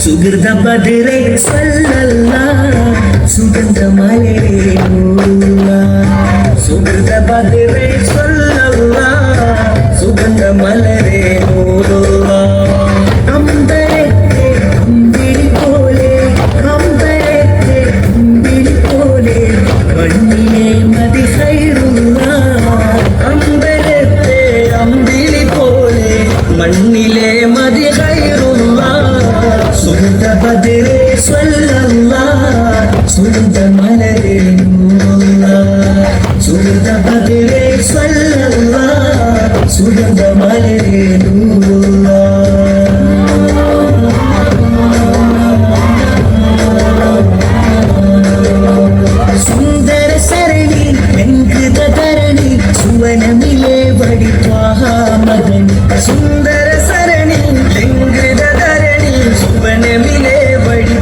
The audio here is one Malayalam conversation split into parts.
സുഹൃത ബദറെ സല്ലല്ലാഹ് സുഗന്ധ മലരെ നൂറുല്ലാഹ് സുഹൃത ബദറെ സല്ലല്ലാഹ് സുഗന്ധ മലരെ നൂറുല്ലാഹ് അമ്പരത്തെ അമ്പിളി പോലെ അമ്പരത്തെ അമ്പിളി പോലെ കണ്ണിലെ മതി ഖൈറുല്ലാഹ് അമ്പരത്തെ അമ്പിളി പോലെ മണ്ണിലെ മതി ഖൈറുല്ലാഹ് സുഗന്ധ ബദറെ സല്ലല്ലാഹ് സുഗന്ധ മലരെ നൂറുല്ലാഹ് സുഗന്ധ ബദറെ സല്ലല്ലാഹ് സുഗന്ധ മലരെ നൂറുല്ലാഹ് സുന്ദര സരണി വെങ്കൃത ധരണി സുവനമിലെ വടി മദനി സുന്ദര സരണി വെങ്കൃത ധരണി സുവനമിലെ വടി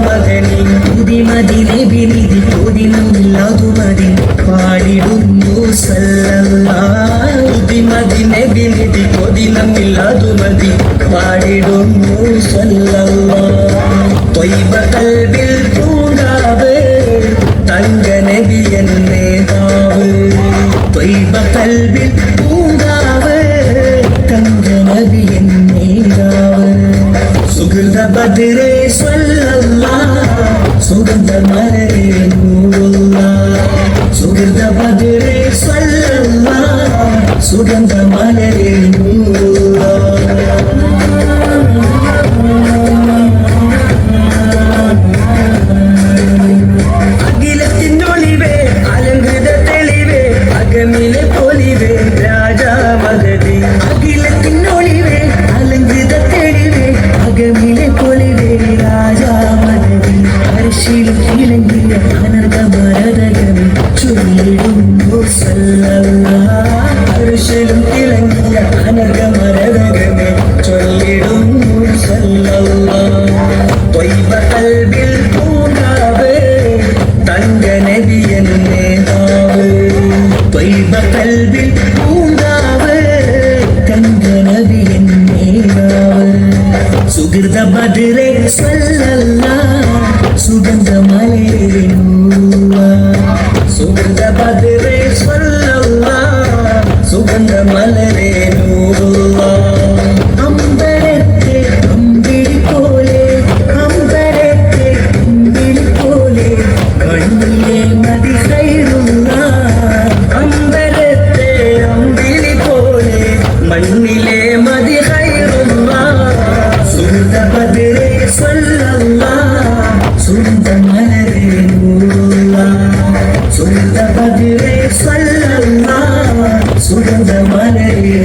മദനി പുതിമതിനെ വിനിധി പൊതിമില്ലാതുമതി പാടിടുന്നു സല്ലല്ലാഹ് പുതിമതിനെ വിനിധി പൊതിമില്ലാതുമതി പാടിടുന്നു സല്ലല്ലാഹ് ത്വയ്ബ കൽബിൽ പൂങ്കാവ് തങ്ക നബിയൻ നേതാവ് ത്വയ്ബ കൽബിൽ പൂങ്കാവ് തങ്ക നബിയൻ നേതാവ് സുഹൃത ബദറെ സല്ലല്ലാഹ് സുഗന്ധ മലരെ നൂറുല്ലാഹ് സുഹൃത ബദറെ സല്ലല്ലാഹ് സുഗന്ധ മലരെ നൂറുല്ലാഹ് അഖിലത്തിനൊളിവേ അലങ്കൃത തെളിവേ അകമിലെ പൊലിവേ രാജാ മദതി അഖിലത്തിനൊളിവേ അലങ്കൃത തെളിവേ അകമിലെ പൊലിവേ രാജാ മദതി അർശിലും ഇലങ്കിയ അനർഘമരതകമേ ചൊല്ലിടുന്നു സല്ലല്ലാഹ് അർശിലും ഇലങ്കിയ അനർഘമരതകമേ ചൊല്ലിടുന്നു സല്ലല്ലാഹ് ത്വയ്ബ കൽബിൽ പൂങ്കാവ് തങ്ക നബിയൻ നേതാവ് ത്വയ്ബ കൽബിൽ പൂങ്കാവ് തങ്ക നബിയൻ നേതാവ് സുഹൃത ബദറെ സല്ലല്ലാഹ് സുഗന്ധ മലരെ നൂറുല്ലാഹ് സുഹൃത ബദറെ സല്ലല്ലാഹ് സുഗന്ധ മലരെ നൂറുല്ലാഹ് അമ്പരത്തെ അമ്പിളി പോലെ അമ്പരത്തെ അമ്പിളി പോലെ കണ്ണിലെ മതി ഖൈറുല്ലാഹ് അമ്പരത്തെ അമ്പിളി പോലെ മണ്ണിലെ മതി ഖൈറുല്ലാഹ് സുഹൃത ബദറെ സല്ലല്ലാഹ് സുഗന്ധ മലരെ നൂറുല്ലാഹ് സുഗന്ധ ബദറെ സല്ലല്ലാഹ് സുഗന്ധ മലരെ